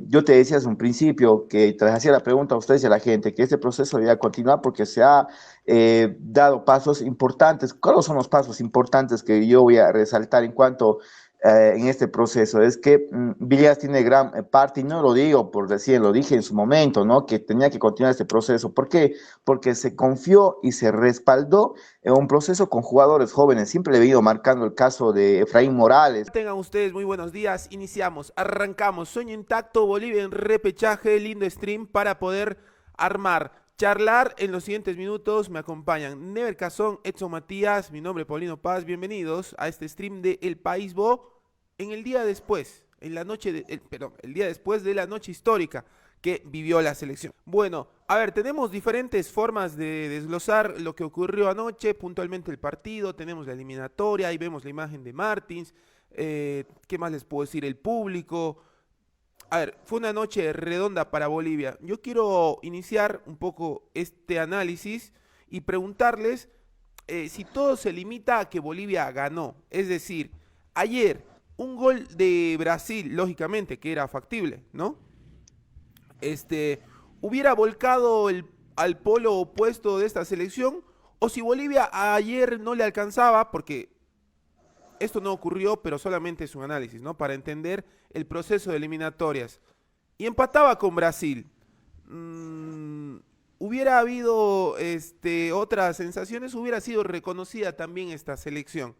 Yo te decía desde un principio que te hacía la pregunta a ustedes y a la gente que este proceso debe continuar porque se ha dado pasos importantes. ¿Cuáles son los pasos importantes que yo voy a resaltar en cuanto en este proceso? Es que Villegas tiene gran parte, y no lo digo por decir, lo dije en su momento, ¿no? Que tenía que continuar este proceso. ¿Por qué? Porque se confió y se respaldó en un proceso con jugadores jóvenes. Siempre le he venido marcando el caso de Efraín Morales. Tengan ustedes muy buenos días, iniciamos, arrancamos, sueño intacto, Bolivia en repechaje, lindo stream para poder armar, charlar en los siguientes minutos, me acompañan Never Cazón, Edson Matías, mi nombre es Paulino Paz, bienvenidos a este stream de El País Bo en el día después, en la noche perdón, el día después de la noche histórica que vivió la selección. Bueno, a ver, tenemos diferentes formas de desglosar lo que ocurrió anoche, puntualmente el partido, tenemos la eliminatoria, ahí vemos la imagen de Martins, ¿qué más les puedo decir? El público. A ver, fue una noche redonda para Bolivia. Yo quiero iniciar un poco este análisis y preguntarles si todo se limita a que Bolivia ganó. Es decir, ayer un gol de Brasil, lógicamente, que era factible, ¿no? Este, hubiera volcado al polo opuesto de esta selección, o si Bolivia ayer no le alcanzaba, porque esto no ocurrió, pero solamente es un análisis, ¿no? Para entender el proceso de eliminatorias. Y empataba con Brasil. Hubiera habido otras sensaciones, hubiera sido reconocida también esta selección.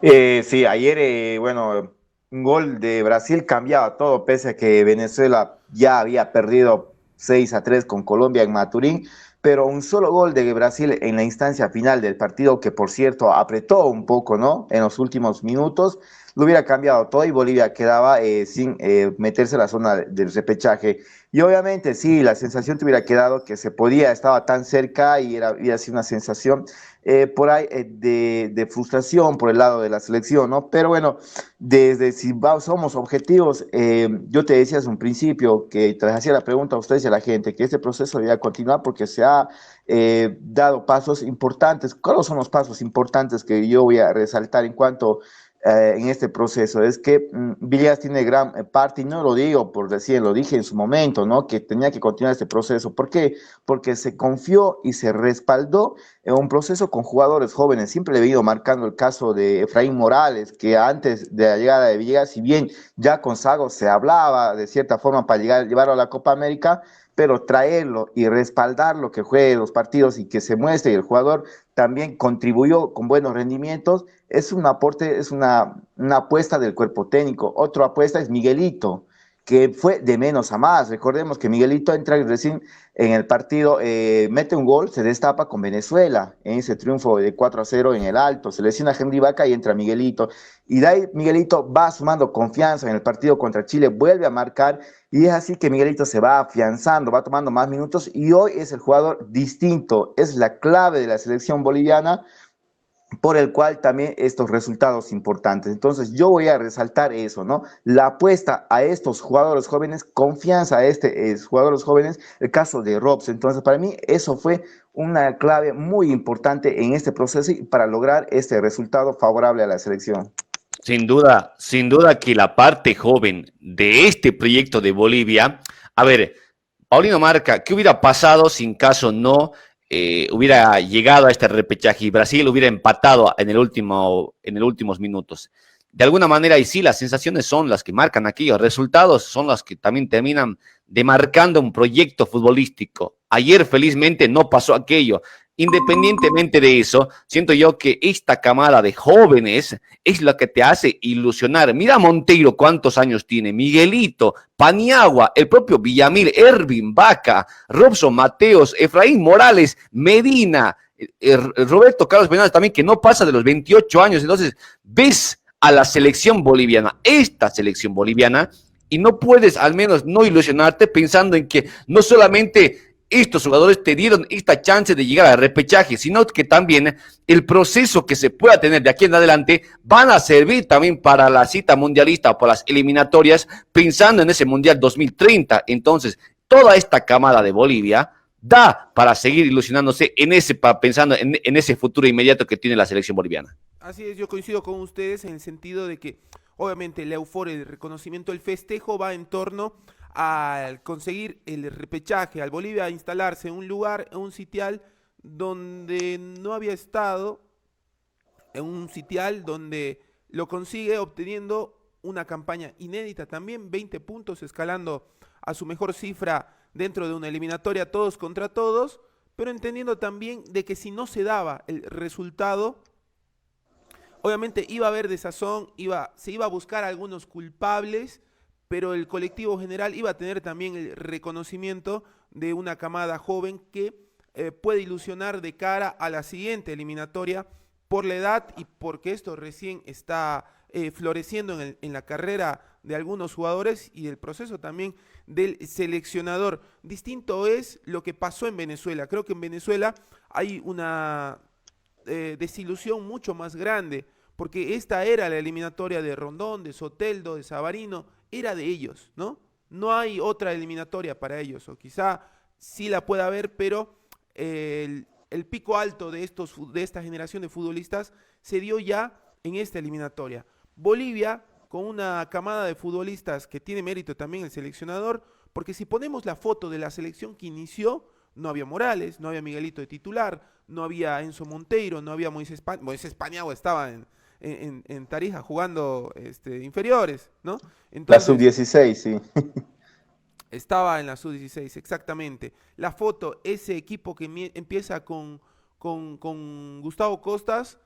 Sí, ayer, bueno, un gol de Brasil cambiaba todo, pese a que Venezuela ya había perdido 6-3 con Colombia en Maturín, pero un solo gol de Brasil en la instancia final del partido, que por cierto apretó un poco, ¿no? En los últimos minutos, lo hubiera cambiado todo y Bolivia quedaba sin meterse a la zona del repechaje. Y obviamente, sí, la sensación te hubiera quedado que se podía, estaba tan cerca y era, hubiera sido una sensación por ahí de frustración por el lado de la selección, ¿no? Pero bueno, desde si somos objetivos, yo te decía desde un principio que te hacía la pregunta a ustedes y a la gente que este proceso debe continuar porque se ha dado pasos importantes. ¿Cuáles son los pasos importantes que yo voy a resaltar en cuanto en este proceso? Es que Villegas tiene gran parte, y no lo digo por decir, lo dije en su momento, ¿no? Que tenía que continuar este proceso. ¿Por qué? Porque se confió y se respaldó en un proceso con jugadores jóvenes. Siempre le he venido marcando el caso de Efraín Morales, que antes de la llegada de Villegas, si bien ya con Sago se hablaba de cierta forma para llevarlo a la Copa América, pero traerlo y respaldarlo, que juegue los partidos y que se muestre, y el jugador también contribuyó con buenos rendimientos, es un aporte, es una apuesta del cuerpo técnico. Otra apuesta es Miguelito, que fue de menos a más. Recordemos que Miguelito entra recién en el partido, mete un gol, se destapa con Venezuela en ese triunfo de 4-0 en el Alto, se lesiona a Henry Vaca y entra Miguelito. Y de ahí Miguelito va sumando confianza en el partido contra Chile, vuelve a marcar y es así que Miguelito se va afianzando, va tomando más minutos y hoy es el jugador distinto, es la clave de la selección boliviana por el cual también estos resultados importantes. Entonces yo voy a resaltar eso, ¿no? La apuesta a estos jugadores jóvenes, confianza a jugadores jóvenes, el caso de Robs. Entonces para mí eso fue una clave muy importante en este proceso y para lograr este resultado favorable a la selección. Sin duda que la parte joven de este proyecto de Bolivia, a ver, Paulino marca, ¿qué hubiera pasado si en caso no hubiera llegado a este repechaje y Brasil hubiera empatado en el últimos minutos? De alguna manera, y sí, las sensaciones son las que marcan aquí, los resultados son los que también terminan demarcando un proyecto futbolístico. Ayer, felizmente, no pasó aquello. Independientemente de eso, siento yo que esta camada de jóvenes es la que te hace ilusionar. Mira a Monteiro cuántos años tiene, Miguelito, Paniagua, el propio Villamil, Ervin Vaca, Robson Mateos, Efraín Morales, Medina, Roberto Carlos Benítez también, que no pasa de los 28 años. Entonces, ves a la selección boliviana, esta selección boliviana, y no puedes al menos no ilusionarte pensando en que no solamente estos jugadores te dieron esta chance de llegar al repechaje, sino que también el proceso que se pueda tener de aquí en adelante van a servir también para la cita mundialista o para las eliminatorias, pensando en ese Mundial 2030. Entonces, toda esta camada de Bolivia da para seguir ilusionándose pensando en ese futuro inmediato que tiene la selección boliviana. Así es, yo coincido con ustedes en el sentido de que Obviamente la euforia, el reconocimiento, el festejo va en torno al conseguir el repechaje, al Bolivia instalarse en un lugar, en un sitial donde no había estado, en un sitial donde lo consigue obteniendo una campaña inédita también, 20 puntos, escalando a su mejor cifra dentro de una eliminatoria todos contra todos, pero entendiendo también de que si no se daba el resultado, obviamente iba a haber desazón, se iba a buscar a algunos culpables, pero el colectivo general iba a tener también el reconocimiento de una camada joven que puede ilusionar de cara a la siguiente eliminatoria por la edad y porque esto recién está floreciendo en la carrera de algunos jugadores y el proceso también del seleccionador. Distinto es lo que pasó en Venezuela. Creo que en Venezuela hay una desilusión mucho más grande, porque esta era la eliminatoria de Rondón, de Soteldo, de Savarino, era de ellos, ¿no? No hay otra eliminatoria para ellos, o quizá sí la pueda haber, pero el pico alto de esta generación de futbolistas se dio ya en esta eliminatoria. Bolivia, con una camada de futbolistas que tiene mérito también el seleccionador, porque si ponemos la foto de la selección que inició, no había Morales, no había Miguelito de titular, no había Enzo Monteiro, no había Moisés Paniagua estaba en Tarija jugando inferiores, ¿no? La Entonces, sub-16, sí. estaba en la sub-16, exactamente. La foto, ese equipo que empieza con Gustavo Costas,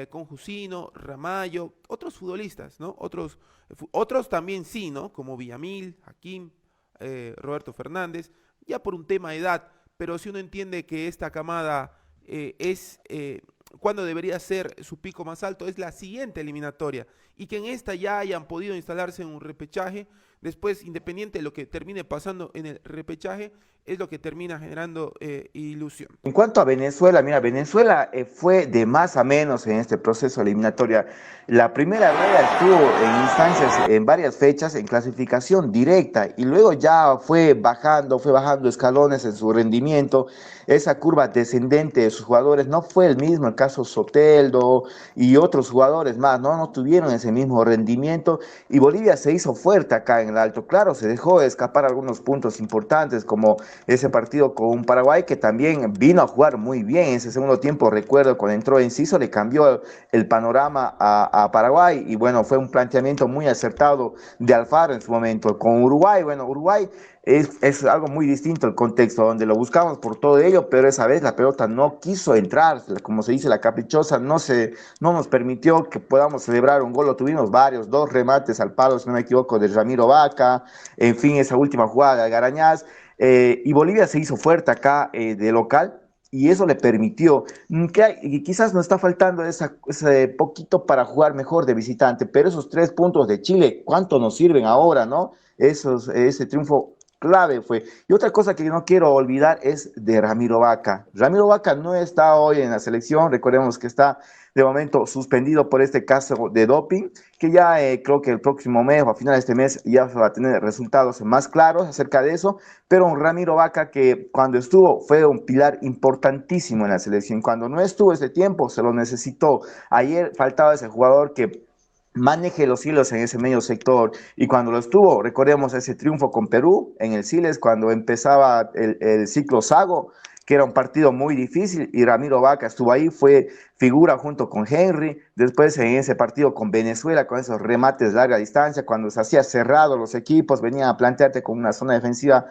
con Jusino, Ramallo, otros futbolistas, ¿no? Otros también sí, ¿no? Como Villamil, Hakim, Roberto Fernández, ya por un tema de edad, pero si uno entiende que esta camada es cuando debería ser su pico más alto, es la siguiente eliminatoria, y que en esta ya hayan podido instalarse en un repechaje, después, independiente de lo que termine pasando en el repechaje, es lo que termina generando ilusión. En cuanto a Venezuela, mira, Venezuela fue de más a menos en este proceso eliminatorio. La primera rueda estuvo en instancias, en varias fechas, en clasificación directa y luego ya fue bajando escalones en su rendimiento. Esa curva descendente de sus jugadores no fue el mismo, el caso Soteldo y otros jugadores más, no tuvieron ese mismo rendimiento y Bolivia se hizo fuerte acá en el Alto. Claro, se dejó escapar algunos puntos importantes como ese partido con un Paraguay que también vino a jugar muy bien. En ese segundo tiempo, recuerdo, cuando entró Enciso, le cambió el panorama a Paraguay y bueno, fue un planteamiento muy acertado de Alfaro en su momento. Con Uruguay, bueno, Uruguay es algo muy distinto el contexto, donde lo buscamos por todo ello, pero esa vez la pelota no quiso entrar, como se dice, la caprichosa no nos permitió que podamos celebrar un gol, lo tuvimos varios, dos remates al palo, si no me equivoco, de Ramiro Vaca, en fin, esa última jugada de Algarañaz, y Bolivia se hizo fuerte acá de local y eso le permitió, y quizás nos está faltando ese poquito para jugar mejor de visitante, pero esos 3 puntos de Chile, ¿cuánto nos sirven ahora, no? Ese triunfo clave fue. Y otra cosa que no quiero olvidar es de Ramiro Vaca. Ramiro Vaca no está hoy en la selección, recordemos que está de momento suspendido por este caso de doping, que ya creo que el próximo mes o a final de este mes ya se va a tener resultados más claros acerca de eso, pero un Ramiro Vaca que cuando estuvo fue un pilar importantísimo en la selección, cuando no estuvo ese tiempo se lo necesitó. Ayer faltaba ese jugador que maneje los hilos en ese medio sector y cuando lo estuvo, recordemos ese triunfo con Perú en el Siles cuando empezaba el ciclo Sago, que era un partido muy difícil y Ramiro Vaca estuvo ahí, fue figura junto con Henry, después en ese partido con Venezuela, con esos remates de larga distancia, cuando se hacía cerrado los equipos, venían a plantearte con una zona defensiva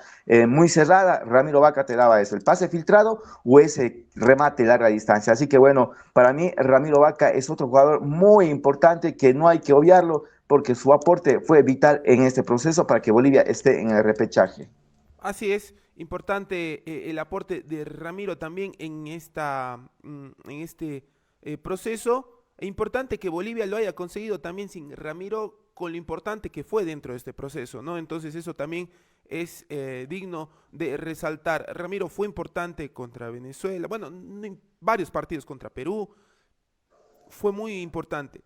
muy cerrada, Ramiro Vaca te daba eso, el pase filtrado o ese remate de larga distancia, así que bueno, para mí Ramiro Vaca es otro jugador muy importante que no hay que obviarlo, porque su aporte fue vital en este proceso para que Bolivia esté en el repechaje. Así es, importante el aporte de Ramiro también en este proceso. E importante que Bolivia lo haya conseguido también sin Ramiro, con lo importante que fue dentro de este proceso, ¿no? Entonces eso también es digno de resaltar. Ramiro fue importante contra Venezuela, bueno, varios partidos contra Perú, fue muy importante.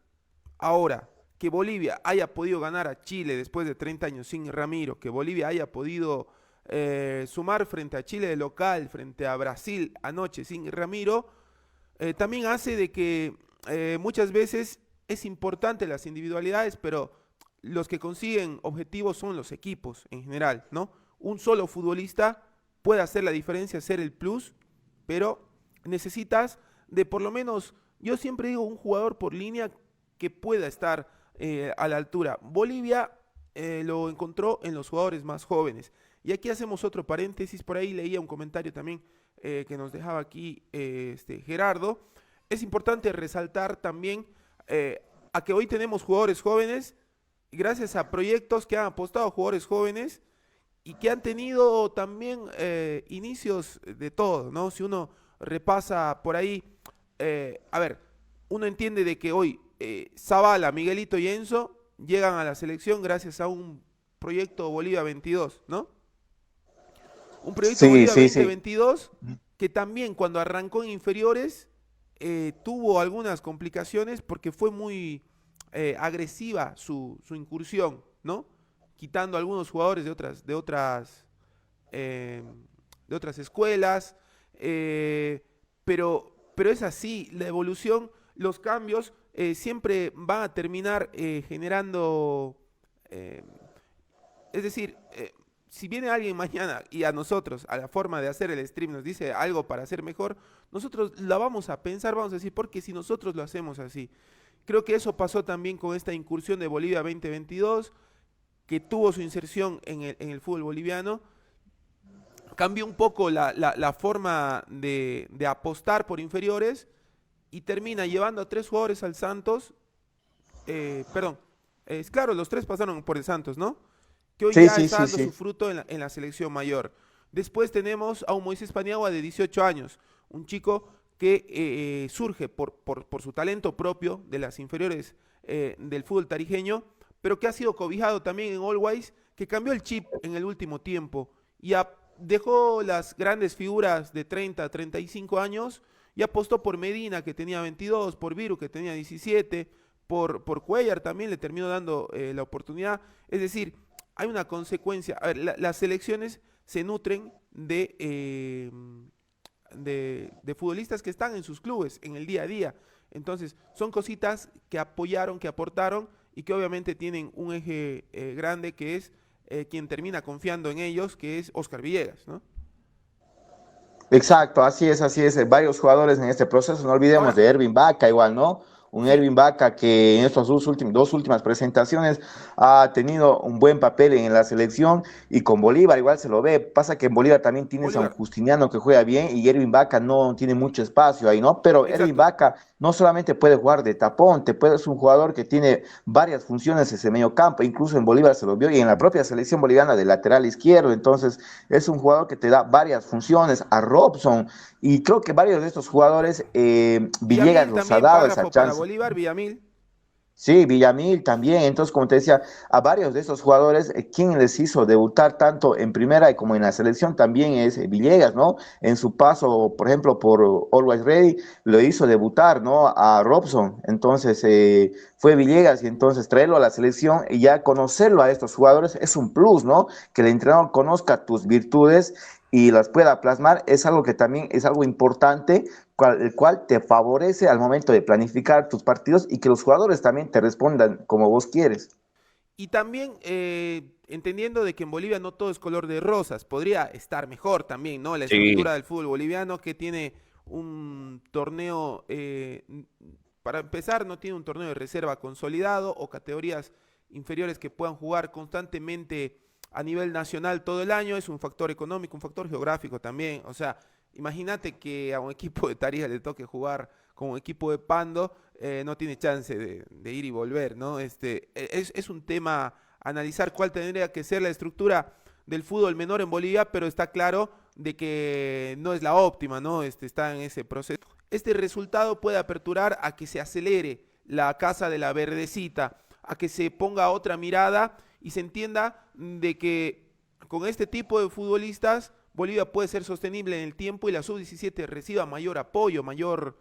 Ahora, que Bolivia haya podido ganar a Chile después de 30 años sin Ramiro, que Bolivia haya podido sumar frente a Chile de local, frente a Brasil anoche sin Ramiro, también hace de que muchas veces es importante las individualidades, pero los que consiguen objetivos son los equipos en general, ¿no? Un solo futbolista puede hacer la diferencia, ser el plus, pero necesitas de por lo menos, yo siempre digo, un jugador por línea que pueda estar a la altura. Bolivia lo encontró en los jugadores más jóvenes. Y aquí hacemos otro paréntesis, por ahí leía un comentario también que nos dejaba aquí Gerardo. Es importante resaltar también a que hoy tenemos jugadores jóvenes gracias a proyectos que han apostado a jugadores jóvenes y que han tenido también inicios de todo, ¿no? Si uno repasa por ahí, a ver, uno entiende de que hoy Zavala, Miguelito y Enzo llegan a la selección gracias a un proyecto Bolivia 22, ¿no? Un proyecto Sí, Bolivia sí, sí. 2022 que también cuando arrancó en inferiores tuvo algunas complicaciones porque fue muy agresiva su incursión, ¿no? Quitando a algunos jugadores eh, de otras escuelas, pero es así, la evolución, los cambios siempre van a terminar generando, eh, es decir, si viene alguien mañana y a nosotros, a la forma de hacer el stream, nos dice algo para hacer mejor, nosotros la vamos a pensar, vamos a decir, porque si nosotros lo hacemos así. Creo que eso pasó también con esta incursión de Bolivia 2022, que tuvo su inserción en el fútbol boliviano. Cambió un poco la forma de apostar por inferiores y termina llevando a 3 jugadores al Santos. Perdón, claro, los 3 pasaron por el Santos, ¿no? Que hoy Sí, ya sí, está sí, dando su sí. fruto en la selección mayor. Después tenemos a un Moisés Paniagua de 18 años, un chico que surge por su talento propio de las inferiores del fútbol tarijeño, pero que ha sido cobijado también en Always, que cambió el chip en el último tiempo y dejó las grandes figuras de 30 a 35 años y apostó por Medina, que tenía 22, por Viru, que tenía 17, por Cuellar también le terminó dando la oportunidad. Es decir, hay una consecuencia. A ver, las selecciones se nutren de futbolistas que están en sus clubes, en el día a día. Entonces, son cositas que apoyaron, que aportaron y que obviamente tienen un eje grande que es quien termina confiando en ellos, que es Oscar Villegas, ¿no? Exacto, así es, así es. Varios jugadores en este proceso, no olvidemos Ahora, de Ervin Vaca, igual, ¿no? Un sí, Ervin Vaca que en estas dos últimas presentaciones ha tenido un buen papel en la selección y con Bolívar igual se lo ve. Pasa que en Bolívar también tienes a un Bolívar, Justiniano que juega bien y Ervin Vaca no tiene mucho espacio ahí, ¿no? Pero Ervin exacto. Vaca no solamente puede jugar de tapón, es un jugador que tiene varias funciones en ese medio campo, incluso en Bolívar se lo vio y en la propia selección boliviana de lateral izquierdo. Entonces es un jugador que te da varias funciones. A Robson y creo que varios de estos jugadores, Villegas Villamil los ha también, dado esa párrafo para chance. Bolívar, Villamil. Sí, Villamil también. Entonces, como te decía, a varios de estos jugadores, quien les hizo debutar tanto en primera como en la selección también es Villegas, ¿no? En su paso, por ejemplo, por Always Ready, lo hizo debutar, ¿no? A Robson. Entonces, fue Villegas y entonces traerlo a la selección y ya conocerlo a estos jugadores es un plus, ¿no? Que el entrenador conozca tus virtudes y las pueda plasmar es algo que también es algo importante el cual te favorece al momento de planificar tus partidos y que los jugadores también te respondan como vos quieres. Y también entendiendo de que en Bolivia no todo es color de rosas, podría estar mejor también, ¿no? La estructura Sí, del fútbol boliviano que tiene un torneo, para empezar, no tiene un torneo de reserva consolidado o categorías inferiores que puedan jugar constantemente a nivel nacional todo el año, es un factor económico, un factor geográfico también, o sea, imagínate que a un equipo de Tarija le toque jugar con un equipo de Pando, no tiene chance de ir y volver, ¿no? Es un tema a analizar cuál tendría que ser la estructura del fútbol menor en Bolivia, pero está claro de que no es la óptima, ¿no? Está en ese proceso. Este resultado puede aperturar a que se acelere la casa de la verdecita, a que se ponga otra mirada y se entienda de que con este tipo de futbolistas Bolivia puede ser sostenible en el tiempo y la sub-17 reciba mayor apoyo, mayor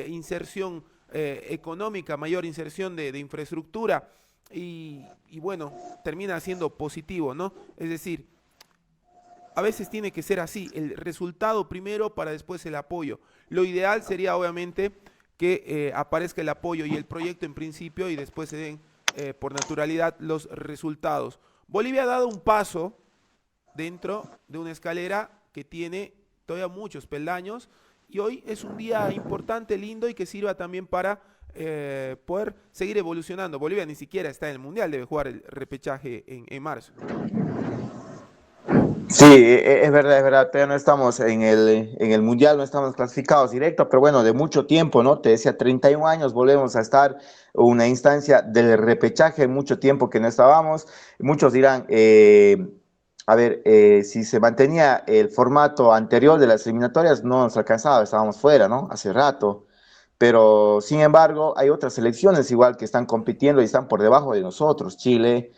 inserción económica, mayor inserción de infraestructura y bueno, termina siendo positivo, ¿no? Es decir, a veces tiene que ser así, el resultado primero para después el apoyo. Lo ideal sería obviamente que aparezca el apoyo y el proyecto en principio y después se den por naturalidad los resultados. Bolivia ha dado un paso dentro de una escalera que tiene todavía muchos peldaños y hoy es un día importante, lindo y que sirva también para poder seguir evolucionando. Bolivia ni siquiera está en el Mundial, debe jugar el repechaje en marzo. Sí, es verdad, todavía no estamos en el Mundial, no estamos clasificados directo, pero bueno, de mucho tiempo, ¿no? Te decía, 31 años volvemos a estar en una instancia del repechaje, mucho tiempo que no estábamos. Muchos dirán, a ver, si se mantenía el formato anterior de las eliminatorias, no nos alcanzaba, estábamos fuera, ¿no? Hace rato. Pero, sin embargo, hay otras selecciones igual que están compitiendo y están por debajo de nosotros, Chile,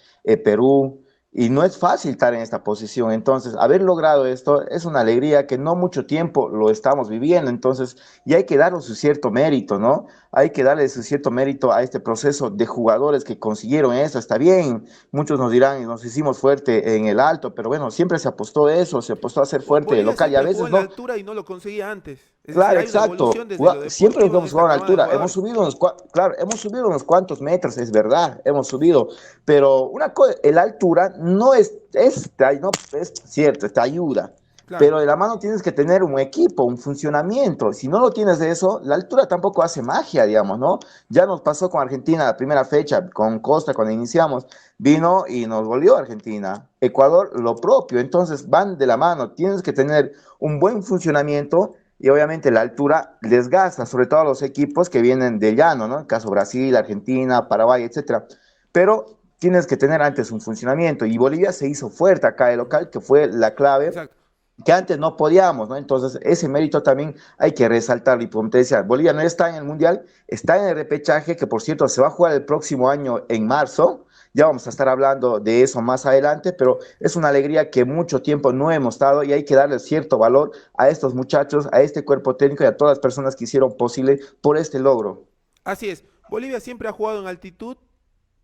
Perú. Y no es fácil estar en esta posición. Entonces, haber logrado esto es una alegría que no mucho tiempo lo estamos viviendo. Entonces, y hay que darle su cierto mérito, ¿no? Hay que darle su cierto mérito a este proceso de jugadores que consiguieron eso. Está bien, muchos nos dirán, nos hicimos fuerte en el alto, pero bueno, siempre se apostó a eso, se apostó a ser fuerte de Bolivia local y a siempre jugó veces en la no. altura y no lo conseguía antes. Es decir, Claro, hay una exacto. evolución desde lo Siempre deportivo en hemos esta jugado en camada de altura. Hemos jugadores. subido claro, hemos subido unos cuantos metros, es verdad, hemos subido. Pero una cosa, la altura no no, es cierto, te ayuda. Claro. Pero de la mano tienes que tener un equipo, un funcionamiento. Si no lo tienes de eso, la altura tampoco hace magia, digamos, ¿no? Ya nos pasó con Argentina la primera fecha, con Costa cuando iniciamos, vino y nos volvió a Argentina. Ecuador lo propio, entonces van de la mano. Tienes que tener un buen funcionamiento y obviamente la altura desgasta, sobre todo a los equipos que vienen de llano, ¿no? En caso Brasil, Argentina, Paraguay, etcétera. Pero tienes que tener antes un funcionamiento y Bolivia se hizo fuerte acá de Ujú. local, que fue la clave Exacto. que antes no podíamos, ¿no? Entonces, ese mérito también hay que resaltarlo. Y como te decía, Bolivia no está en el Mundial, está en el repechaje, que por cierto se va a jugar el próximo año en marzo. Ya vamos a estar hablando de eso más adelante, pero es una alegría que mucho tiempo no hemos estado y hay que darle cierto valor a estos muchachos, a este cuerpo técnico y a todas las personas que hicieron posible por este logro. Así es. Bolivia siempre ha jugado en altitud,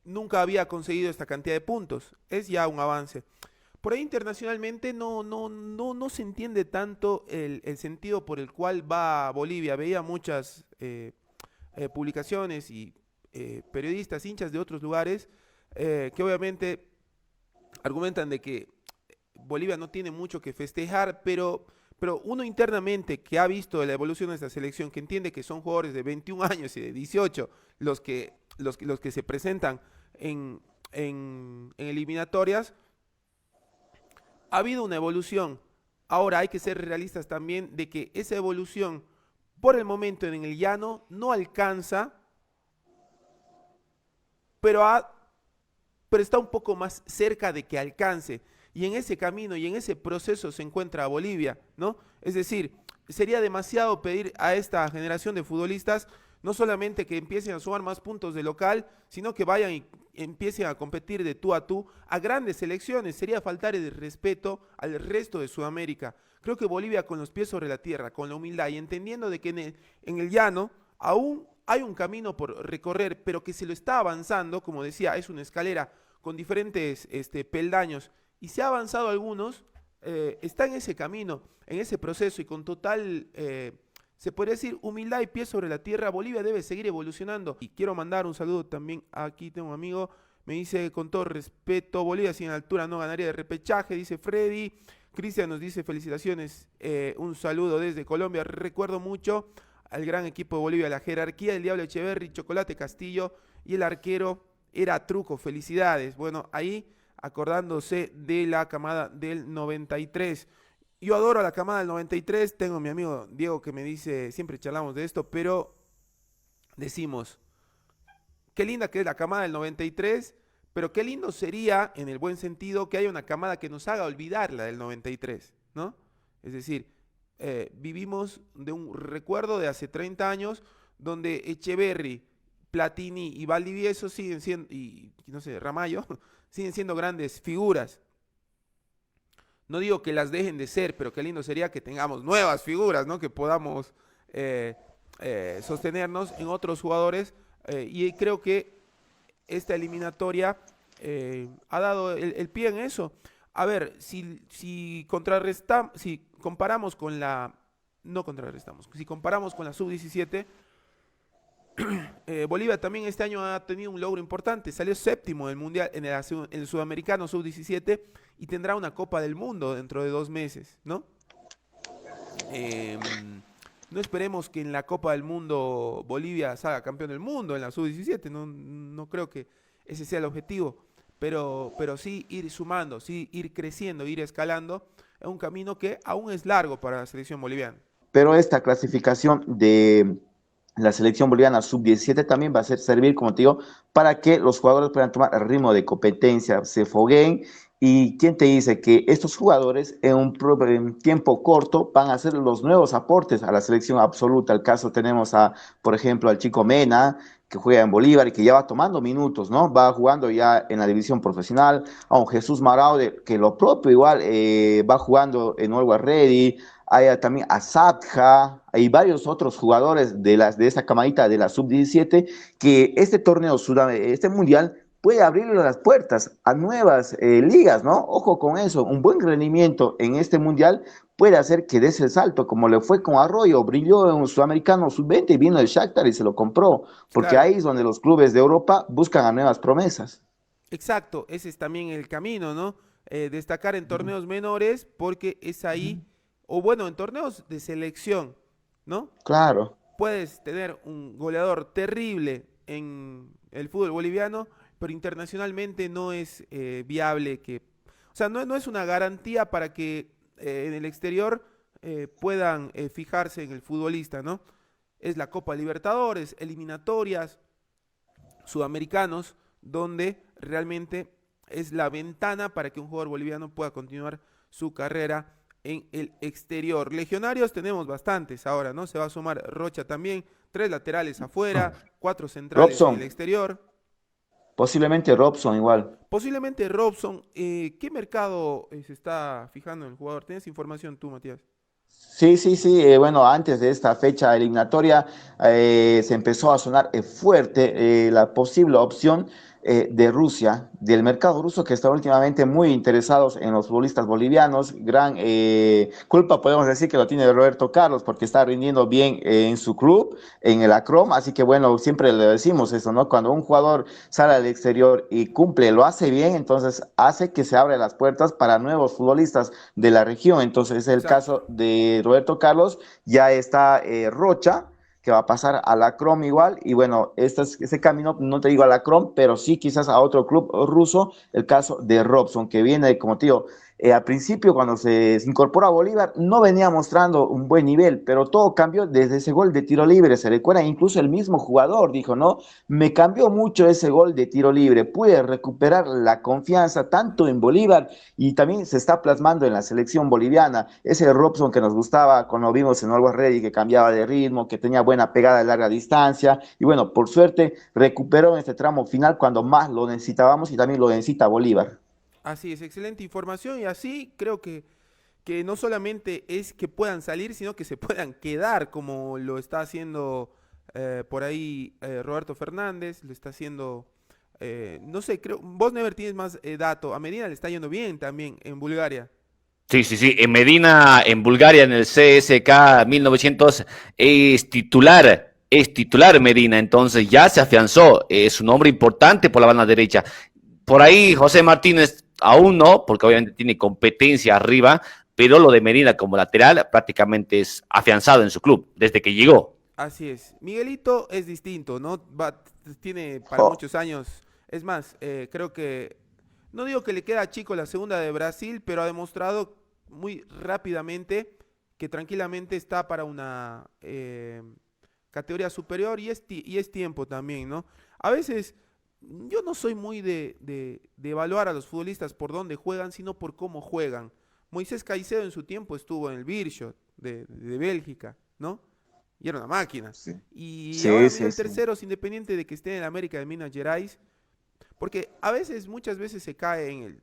nunca había conseguido esta cantidad de puntos. Es ya un avance. Por ahí internacionalmente no se entiende tanto el sentido por el cual va Bolivia. Veía muchas publicaciones y periodistas, hinchas de otros lugares, que obviamente argumentan de que Bolivia no tiene mucho que festejar, pero uno internamente que ha visto la evolución de esta selección, que entiende que son jugadores de 21 años y de 18 los que se presentan en eliminatorias, ha habido una evolución. Ahora hay que ser realistas también de que esa evolución por el momento en el llano no alcanza, pero, pero está un poco más cerca de que alcance. Y en ese camino y en ese proceso se encuentra Bolivia, ¿no? Es decir, sería demasiado pedir a esta generación de futbolistas no solamente que empiecen a sumar más puntos de local, sino que vayan y empiecen a competir de tú a tú a grandes selecciones. Sería faltar el respeto al resto de Sudamérica. Creo que Bolivia con los pies sobre la tierra, con la humildad y entendiendo de que en el llano aún hay un camino por recorrer, pero que se lo está avanzando, como decía, es una escalera con diferentes peldaños y se ha avanzado algunos, está en ese camino, en ese proceso y con total, se podría decir, humildad y pie sobre la tierra. Bolivia debe seguir evolucionando. Y quiero mandar un saludo también, aquí tengo un amigo, me dice con todo respeto, Bolivia sin altura no ganaría de repechaje, dice Freddy. Cristian nos dice felicitaciones, un saludo desde Colombia. Recuerdo mucho al gran equipo de Bolivia, la jerarquía del Diablo Echeverri, Chocolate Castillo y el arquero era Truco. Felicidades. Bueno, ahí acordándose de la camada del 93. Yo adoro a la camada del 93, tengo a mi amigo Diego que me dice, siempre charlamos de esto, pero decimos, qué linda que es la camada del 93, pero qué lindo sería, en el buen sentido, que haya una camada que nos haga olvidar la del 93, ¿no? Es decir, vivimos de un recuerdo de hace 30 años donde Echeverri, Platini y Valdivieso siguen siendo, y no sé, Ramallo, siguen siendo grandes figuras. No digo que las dejen de ser, pero qué lindo sería que tengamos nuevas figuras, ¿no? Que podamos sostenernos en otros jugadores. Y creo que esta eliminatoria ha dado el pie en eso. A ver, si comparamos con la... No contrarrestamos. Si comparamos con la sub-17, Bolivia también este año ha tenido un logro importante, salió séptimo del mundial en el sudamericano sub-17 y tendrá una Copa del Mundo dentro de 2 meses, ¿no? No esperemos que en la Copa del Mundo Bolivia salga campeón del mundo en la sub-17, no creo que ese sea el objetivo, pero sí ir sumando, sí ir creciendo, ir escalando, es un camino que aún es largo para la selección boliviana. Pero esta clasificación de la selección boliviana sub-17 también va a servir, como te digo, para que los jugadores puedan tomar el ritmo de competencia, se fogueen. ¿Y quién te dice que estos jugadores en tiempo corto van a ser los nuevos aportes a la selección absoluta? El caso tenemos por ejemplo, al chico Mena, que juega en Bolívar y que ya va tomando minutos, ¿no? Va jugando ya en la división profesional, a un Jesús Maraude, que lo propio igual va jugando en Always Ready, hay también a Sadja, hay varios otros jugadores de esta camadita de la sub-17 que este torneo, este mundial, puede abrirle las puertas a nuevas ligas, ¿no? Ojo con eso, un buen rendimiento en este mundial puede hacer que des el salto, como le fue con Arroyo, brilló en un sudamericano sub-20 y vino el Shakhtar y se lo compró, porque Claro, ahí es donde los clubes de Europa buscan a nuevas promesas. exacto, ese es también el camino, ¿no? Destacar en torneos menores porque es ahí, o bueno, en torneos de selección, ¿no? Claro. Puedes tener un goleador terrible en el fútbol boliviano, pero internacionalmente no es viable que, o sea, no es una garantía para que en el exterior puedan fijarse en el futbolista, ¿no? Es la Copa Libertadores, eliminatorias, sudamericanos, donde realmente es la ventana para que un jugador boliviano pueda continuar su carrera en el exterior. Legionarios tenemos bastantes ahora, ¿no? Se va a sumar Rocha también, 3 laterales afuera, 4 centrales en el Robson, exterior. posiblemente Robson igual. Posiblemente Robson, ¿qué mercado se está fijando en el jugador? ¿Tienes información tú, Matías? Sí, sí, sí. Bueno, antes de esta fecha eliminatoria se empezó a sonar fuerte la posible opción de Rusia, del mercado ruso que está últimamente muy interesados en los futbolistas bolivianos. Gran culpa podemos decir que lo tiene Roberto Carlos porque está rindiendo bien en su club, en el Acrom. Así que bueno, siempre le decimos eso, ¿no? Cuando un jugador sale al exterior y cumple, lo hace bien, entonces hace que se abran las puertas para nuevos futbolistas de la región. Entonces, es el Exacto. caso de Roberto Carlos, ya está Rocha, que va a pasar a la Crom igual, y bueno, ese camino, no te digo a la Crom, pero sí quizás a otro club ruso, el caso de Robson, que viene, como tío, al principio cuando se incorporó a Bolívar no venía mostrando un buen nivel, pero todo cambió desde ese gol de tiro libre, se recuerda, incluso el mismo jugador dijo, ¿no? Me cambió mucho ese gol de tiro libre, pude recuperar la confianza tanto en Bolívar y también se está plasmando en la selección boliviana. Ese Robson que nos gustaba cuando vimos en Always Ready, que cambiaba de ritmo, que tenía buena pegada de larga distancia. Y bueno, por suerte recuperó en este tramo final cuando más lo necesitábamos y también lo necesita Bolívar. Así es, excelente información y así creo que no solamente es que puedan salir, sino que se puedan quedar, como lo está haciendo por ahí Roberto Fernández, lo está haciendo, no sé, creo, vos Never tienes más dato, a Medina le está yendo bien también en Bulgaria. Sí, sí, sí. En Medina, en Bulgaria, en el CSK 1900, es titular Medina, entonces ya se afianzó, es un hombre importante por la banda derecha. Por ahí José Martínez aún no, porque obviamente tiene competencia arriba, pero lo de Medina como lateral prácticamente es afianzado en su club desde que llegó. Así es, Miguelito es distinto, ¿no? Tiene para Oh, muchos años, es más, creo que, no digo que le queda chico la segunda de Brasil, pero ha demostrado muy rápidamente que tranquilamente está para una categoría superior y es tiempo también, ¿no? A veces yo no soy muy de evaluar a los futbolistas por dónde juegan, sino por cómo juegan. Moisés Caicedo en su tiempo estuvo en el Beerschot de Bélgica, ¿no? Y era una máquina. sí, Y ahora sí, Miguel sí, sí. Terceros, independiente de que esté en el América de Minas Gerais, porque a veces, muchas veces se cae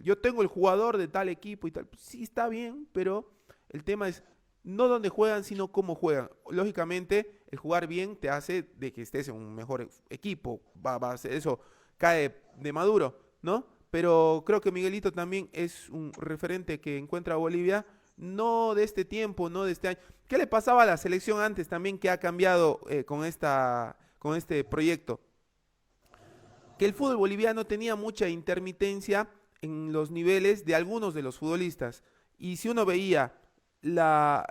yo tengo el jugador de tal equipo y tal. Pues sí, está bien, pero el tema es no dónde juegan, sino cómo juegan. Lógicamente, el jugar bien te hace de que estés en un mejor equipo. Va a ser eso, cae de maduro, ¿no? Pero creo que Miguelito también es un referente que encuentra a Bolivia no de este tiempo, no de este año. ¿Qué le pasaba a la selección antes también que ha cambiado con este proyecto? Que el fútbol boliviano tenía mucha intermitencia en los niveles de algunos de los futbolistas. Y si uno veía la,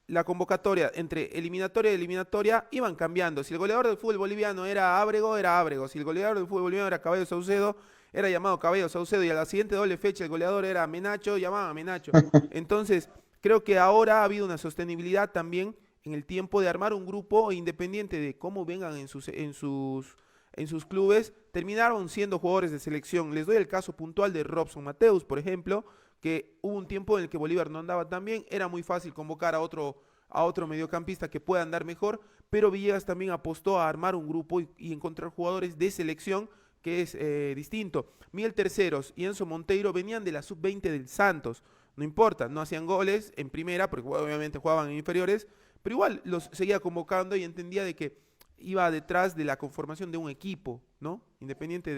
la convocatoria entre eliminatoria y eliminatoria, iban cambiando. Si el goleador del fútbol boliviano era Ábrego, era Ábrego. Si el goleador del fútbol boliviano era Cabello Saucedo, era llamado Cabello Saucedo. Y a la siguiente doble fecha el goleador era Menacho, llamaban a Menacho. Entonces, creo que ahora ha habido una sostenibilidad también en el tiempo de armar un grupo independiente de cómo vengan en sus clubes, terminaron siendo jugadores de selección. Les doy el caso puntual de Robson Mateus, por ejemplo, que hubo un tiempo en el que Bolívar no andaba tan bien, era muy fácil convocar a otro mediocampista que pueda andar mejor, pero Villegas también apostó a armar un grupo y encontrar jugadores de selección que es distinto. Miguel Terceros y Enzo Monteiro venían de la sub-20 del Santos, no importa, no hacían goles en primera, porque obviamente jugaban en inferiores, pero igual los seguía convocando y entendía de que iba detrás de la conformación de un equipo, ¿no? Independiente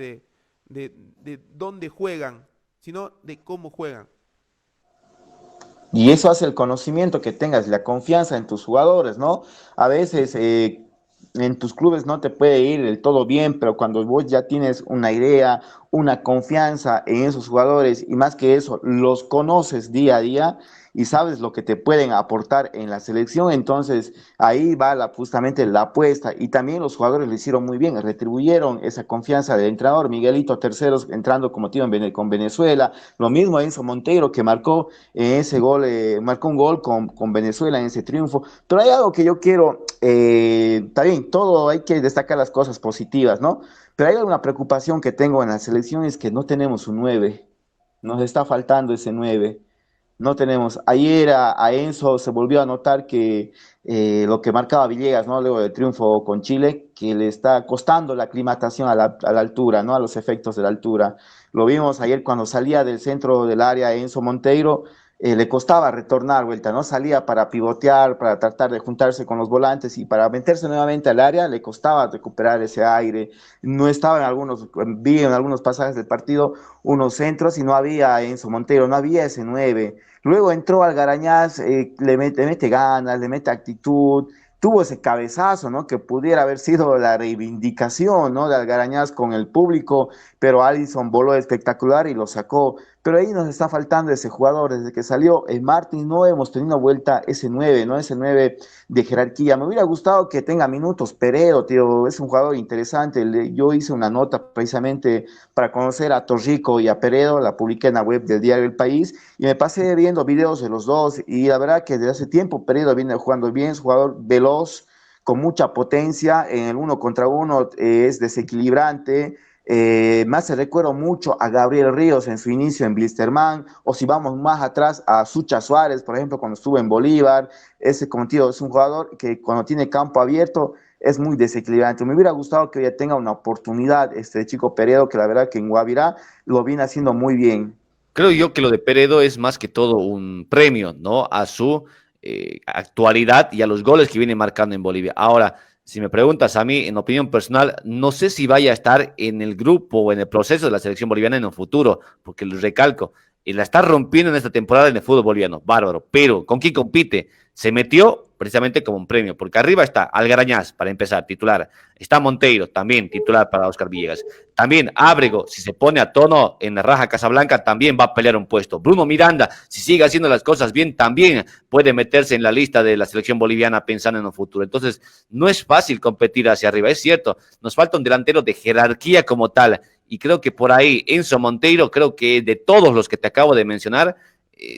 de dónde juegan, sino de cómo juegan. Y eso hace el conocimiento que tengas, la confianza en tus jugadores, ¿no? A veces en tus clubes no te puede ir del todo bien, pero cuando vos ya tienes una idea, una confianza en esos jugadores y más que eso, los conoces día a día y sabes lo que te pueden aportar en la selección, entonces ahí va justamente la apuesta y también los jugadores lo hicieron muy bien, retribuyeron esa confianza del entrenador, Miguelito Terceros entrando como tío con Venezuela, lo mismo Enzo Monteiro que marcó ese gol, marcó un gol con Venezuela en ese triunfo, pero hay algo que yo quiero, está bien, todo hay que destacar las cosas positivas, ¿no? Pero hay alguna preocupación que tengo en la selección es que no tenemos un 9, nos está faltando ese 9. No tenemos. Ayer a Enzo se volvió a notar que lo que marcaba Villegas, ¿no? Luego del triunfo con Chile, que le está costando la aclimatación a la altura, ¿no? A los efectos de la altura. Lo vimos ayer cuando salía del centro del área Enzo Monteiro, le costaba retornar vuelta, ¿no? Salía para pivotear, para tratar de juntarse con los volantes y para meterse nuevamente al área, le costaba recuperar ese aire. No estaba vi en algunos pasajes del partido unos centros y no había Enzo Monteiro, no había ese 9. Luego entró Algarañaz, le mete ganas, le mete actitud, tuvo ese cabezazo, ¿no? Que pudiera haber sido la reivindicación, ¿no? De Algarañaz con el público, pero Alisson voló espectacular y lo sacó. Pero ahí nos está faltando ese jugador. Desde que salió el Martín no hemos tenido vuelta ese 9, ¿no? Ese 9 de jerarquía. Me hubiera gustado que tenga minutos Peredo, tío, es un jugador interesante. Yo hice una nota precisamente para conocer a Torrico y a Peredo, la publiqué en la web del diario El País, y me pasé viendo videos de los dos, y la verdad que desde hace tiempo Peredo viene jugando bien, es un jugador veloz, con mucha potencia, en el uno contra uno es desequilibrante, más se recuerdo mucho a Gabriel Ríos en su inicio en Blisterman, o si vamos más atrás a Sucha Suárez, por ejemplo, cuando estuvo en Bolívar, ese como tío es un jugador que cuando tiene campo abierto es muy desequilibrante. Me hubiera gustado que ella tenga una oportunidad, este chico Peredo, que la verdad que en Guavirá lo viene haciendo muy bien. Creo yo que lo de Peredo es más que todo un premio, ¿no? A su actualidad y a los goles que viene marcando en Bolivia. Ahora, si me preguntas a mí, en opinión personal, no sé si vaya a estar en el grupo o en el proceso de la selección boliviana en un futuro, porque lo recalco, y la está rompiendo en esta temporada en el fútbol boliviano, bárbaro, pero ¿con quién compite? Se metió precisamente como un premio, porque arriba está Algarañaz, para empezar, titular, está Monteiro, también titular para Oscar Villegas, también Ábrego, si se pone a tono en la Raja Casablanca, también va a pelear un puesto, Bruno Miranda, si sigue haciendo las cosas bien, también puede meterse en la lista de la selección boliviana pensando en un futuro, entonces no es fácil competir hacia arriba, es cierto, nos falta un delantero de jerarquía como tal, y creo que por ahí Enzo Monteiro, creo que de todos los que te acabo de mencionar,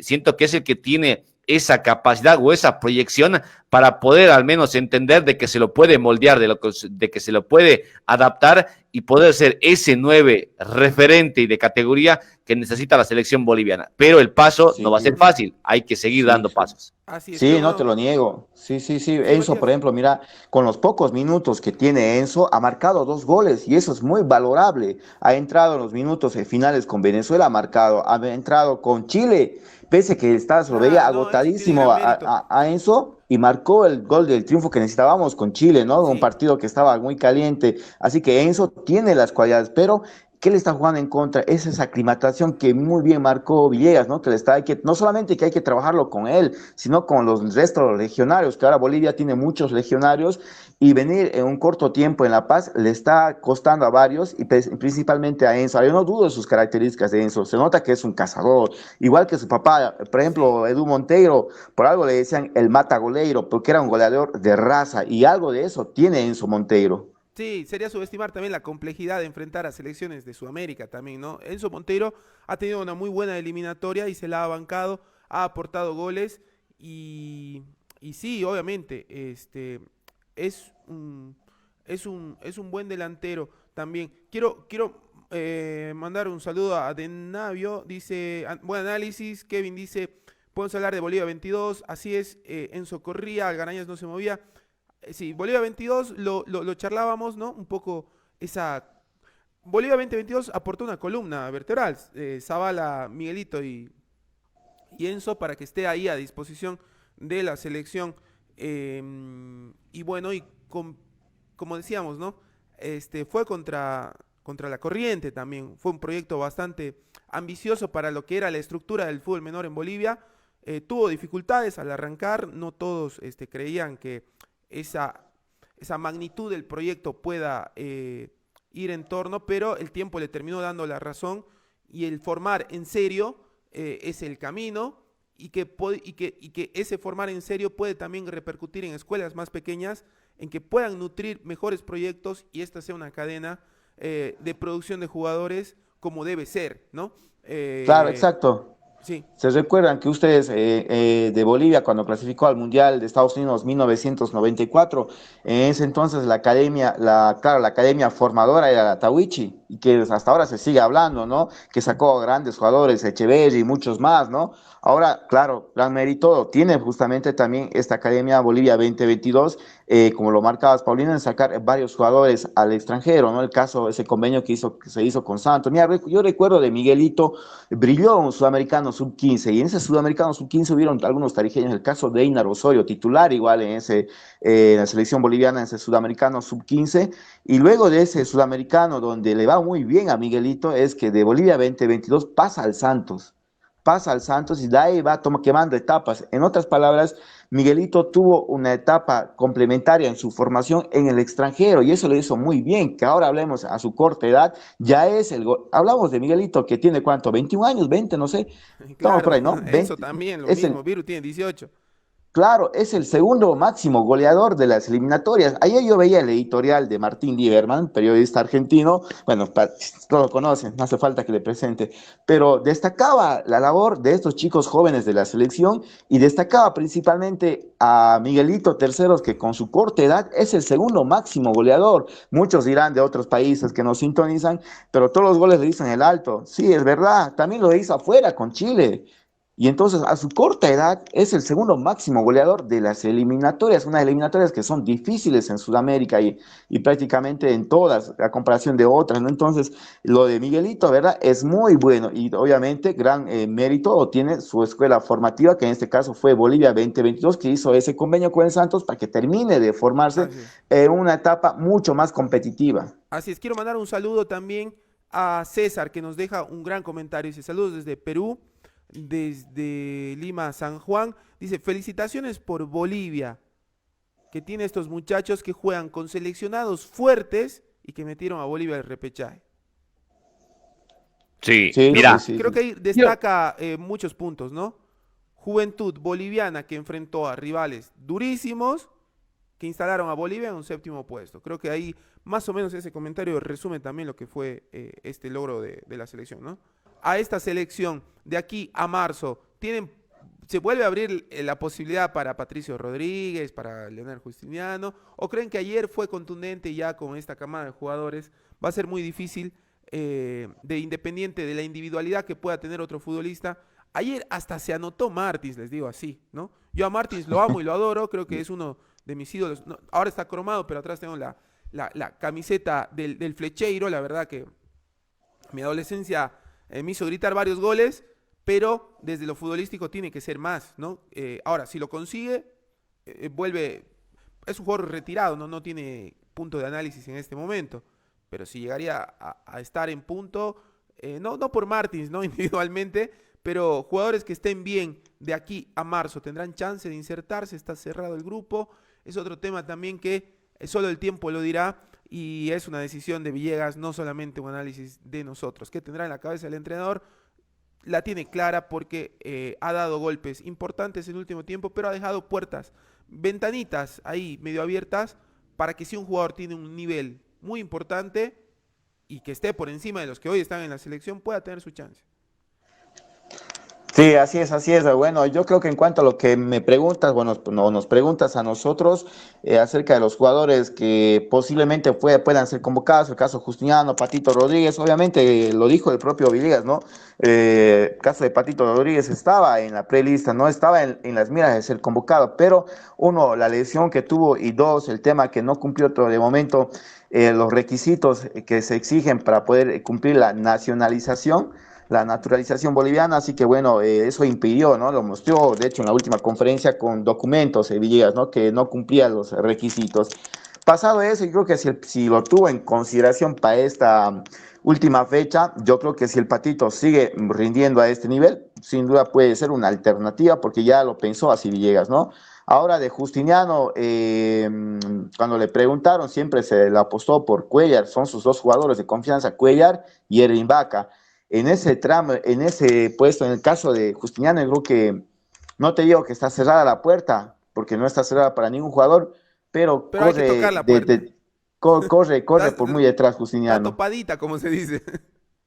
siento que es el que tiene esa capacidad o esa proyección para poder al menos entender de que se lo puede moldear, de que se lo puede adaptar y poder ser ese 9 referente y de categoría que necesita la selección boliviana. Pero el paso no va a ser fácil, hay que seguir dando pasos. Así es, Sí, pero no te bueno, lo niego. Sí, sí, sí. sí, Enzo, por Matías. ejemplo, mira, con los pocos minutos que tiene Enzo, ha marcado 2 goles y eso es muy valorable. Ha entrado en los minutos finales con Venezuela, ha entrado con Chile, pese que se lo veía Claro, no, Enzo tiene agotadísimo gran mérito. a Enzo y marcó el gol del triunfo que necesitábamos con Chile, ¿no? Un Sí, partido que estaba muy caliente. Así que Enzo tiene las cualidades, pero ¿qué le está jugando en contra? Es esa aclimatación que muy bien marcó Villegas, ¿no? Que le está, no solamente que hay que trabajarlo con él, sino con los restos de los legionarios, que ahora Bolivia tiene muchos legionarios, y venir en un corto tiempo en La Paz le está costando a varios, y principalmente a Enzo. Yo no dudo de sus características de Enzo, se nota que es un cazador, igual que su papá, por Sí. ejemplo, Edu Monteiro, por algo le decían el mata goleiro, porque era un goleador de raza, y algo de eso tiene Enzo Monteiro. Sí, sería subestimar también la complejidad de enfrentar a selecciones de Sudamérica también, ¿no? Enzo Monteiro ha tenido una muy buena eliminatoria y se la ha bancado, ha aportado goles y, y sí, obviamente, es un, es un buen delantero también. Quiero mandar un saludo a Denavio, dice, buen análisis, Kevin dice, podemos hablar de Bolivia 22, así es, Enzo corría, Algarañas no se movía. Sí, Bolivia 22 lo charlábamos, ¿no? Un poco esa... Bolivia 2022 aportó una columna vertebral, Zavala, Miguelito y Enzo, para que esté ahí a disposición de la selección. eh, y bueno, como decíamos, ¿no? Fue contra la corriente también. Fue un proyecto bastante ambicioso para lo que era la estructura del fútbol menor en Bolivia. Tuvo dificultades al arrancar, no todos creían que esa, esa magnitud del proyecto pueda ir en torno, pero el tiempo le terminó dando la razón y el formar en serio es el camino y que ese formar en serio puede también repercutir en escuelas más pequeñas, en que puedan nutrir mejores proyectos y esta sea una cadena de producción de jugadores como debe ser, ¿no? Claro, Eh, exacto. sí, ¿Se recuerdan que ustedes de Bolivia, cuando clasificó al Mundial de Estados Unidos 1994, en ese entonces la academia, claro, la academia formadora era la Tawichi, y que hasta ahora se sigue hablando, ¿no? Que sacó a grandes jugadores, Echeverri y muchos más, ¿no? Ahora, claro, gran mérito tiene justamente también esta Academia Bolivia 2022, como lo marcabas, Paulina, en sacar varios jugadores al extranjero, ¿no? El caso, ese convenio que se hizo con Santos. Mira, yo recuerdo de Miguelito, brilló un sudamericano sub-15 y en ese sudamericano sub-15 hubieron algunos tarijeños, el caso de Einar Osorio, titular igual en la selección boliviana, en ese sudamericano sub-15, y luego de ese sudamericano donde le va muy bien a Miguelito, es que de Bolivia 2022 pasa al Santos y de ahí va quemando etapas. En otras palabras, Miguelito tuvo una etapa complementaria en su formación en el extranjero y eso lo hizo muy bien, que ahora hablemos a su corta edad, ya es hablamos de Miguelito que tiene cuánto, 21 años, 20, no sé, estamos por claro, ahí, ¿no? Enzo 20, también, lo es mismo, el, Viru tiene 18. claro, es el segundo máximo goleador de las eliminatorias. Ayer yo veía el editorial de Martín Lieberman, periodista argentino, bueno, todos lo conocen, no hace falta que le presente, pero destacaba la labor de estos chicos jóvenes de la selección y destacaba principalmente a Miguelito Terceros, que con su corta edad es el segundo máximo goleador. Muchos dirán de otros países que nos sintonizan, pero todos los goles le dicen el alto. Sí, es verdad, también lo hizo afuera con Chile. Y entonces, a su corta edad, es el segundo máximo goleador de las eliminatorias, unas eliminatorias que son difíciles en Sudamérica y prácticamente en todas, a comparación de otras, ¿no? Entonces, lo de Miguelito, ¿verdad? Es muy bueno y obviamente gran mérito o tiene su escuela formativa, que en este caso fue Bolivia 2022, que hizo ese convenio con el Santos para que termine de formarse Así es. en una etapa mucho más competitiva. Así es, quiero mandar un saludo también a César, que nos deja un gran comentario. Dice, saludos desde Perú, desde Lima, San Juan. Dice, felicitaciones por Bolivia, que tiene estos muchachos que juegan con seleccionados fuertes y que metieron a Bolivia al repechaje. Sí, Sí, Creo, sí, mira, sí, creo sí. que ahí quiero- destaca muchos puntos, ¿no? Juventud boliviana que enfrentó a rivales durísimos que instalaron a Bolivia en un séptimo puesto. Creo que ahí más o menos ese comentario resume también lo que fue este logro de la selección, ¿no? A esta selección de aquí a marzo se vuelve a abrir la posibilidad para Patricio Rodríguez, para Leonel Justiniano, o creen que ayer fue contundente ya con esta camada de jugadores, va a ser muy difícil de independiente de la individualidad que pueda tener otro futbolista. Ayer hasta se anotó Martins, les digo así, ¿no? Yo a Martins lo amo y lo adoro, creo que es uno de mis ídolos. No, ahora está cromado, pero atrás tengo la camiseta del Flecheiro. La verdad que mi adolescencia me hizo gritar varios goles, pero desde lo futbolístico tiene que ser más, ¿no? Ahora, si lo consigue, vuelve. Es un jugador retirado, ¿no? No tiene punto de análisis en este momento. pero si llegaría a estar en punto, no por Martins, ¿no? Individualmente, pero jugadores que estén bien de aquí a marzo tendrán chance de insertarse, está cerrado el grupo, es otro tema también que solo el tiempo lo dirá y es una decisión de Villegas, no solamente un análisis de nosotros. ¿Qué tendrá en la cabeza el entrenador? La tiene clara porque ha dado golpes importantes en el último tiempo, pero ha dejado puertas, ventanitas ahí medio abiertas para que si un jugador tiene un nivel muy importante y que esté por encima de los que hoy están en la selección, pueda tener su chance. Sí, así es, así es. Bueno, yo creo que en cuanto a lo que me preguntas, bueno, no, nos preguntas a nosotros acerca de los jugadores que posiblemente puedan ser convocados, el caso Justiniano, Patito Rodríguez, obviamente lo dijo el propio Villegas, ¿no? El caso de Patito Rodríguez estaba en la prelista, no estaba en las miras de ser convocado, pero uno, la lesión que tuvo y dos, el tema que no cumplió de momento los requisitos que se exigen para poder cumplir la naturalización boliviana, así que bueno, eso impidió, ¿no? Lo mostró, de hecho, en la última conferencia con documentos de Villegas, ¿no? Que no cumplía los requisitos. Pasado eso, yo creo que si lo tuvo en consideración para esta última fecha, yo creo que si el Patito sigue rindiendo a este nivel, sin duda puede ser una alternativa, porque ya lo pensó así Villegas, ¿no? Ahora de Justiniano, cuando le preguntaron, siempre se le apostó por Cuellar, son sus dos jugadores de confianza, Cuellar y Erwin Vaca en ese tramo, en ese puesto, en el caso de Justiniano, yo creo que no te digo que está cerrada la puerta, porque no está cerrada para ningún jugador, pero Pero hay que tocar la puerta. corre Está, por muy detrás está Justiniano. topadita, como se dice.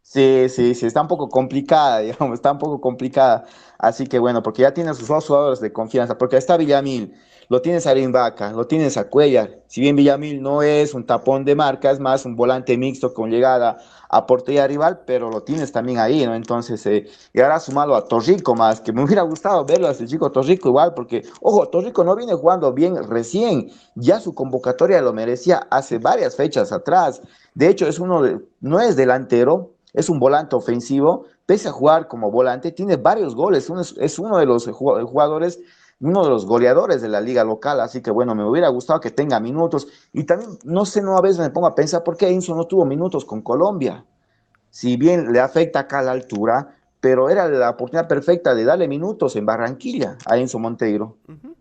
Sí, sí, sí, está un poco complicada, digamos, está un poco complicada. Así que bueno, porque ya tienes sus dos jugadores de confianza, porque está Villamil, lo tienes a Vaca, lo tienes a Cuellar. Si bien Villamil no es un tapón de marca, es más un volante mixto con llegada a portería rival, pero lo tienes también ahí, ¿no? Entonces, y ahora sumarlo a Torrico más, que me hubiera gustado verlo a ese chico Torrico igual, porque, ojo, Torrico no viene jugando bien recién, ya su convocatoria lo merecía hace varias fechas atrás. De hecho, no es delantero, es un volante ofensivo, pese a jugar como volante, tiene varios goles, es uno de los jugadores, uno de los goleadores de la liga local, así que bueno, me hubiera gustado que tenga minutos, y también, no sé, no a veces me pongo a pensar por qué Enzo no tuvo minutos con Colombia, si bien le afecta acá la altura, pero era la oportunidad perfecta de darle minutos en Barranquilla a Enzo Monteiro. Ujú.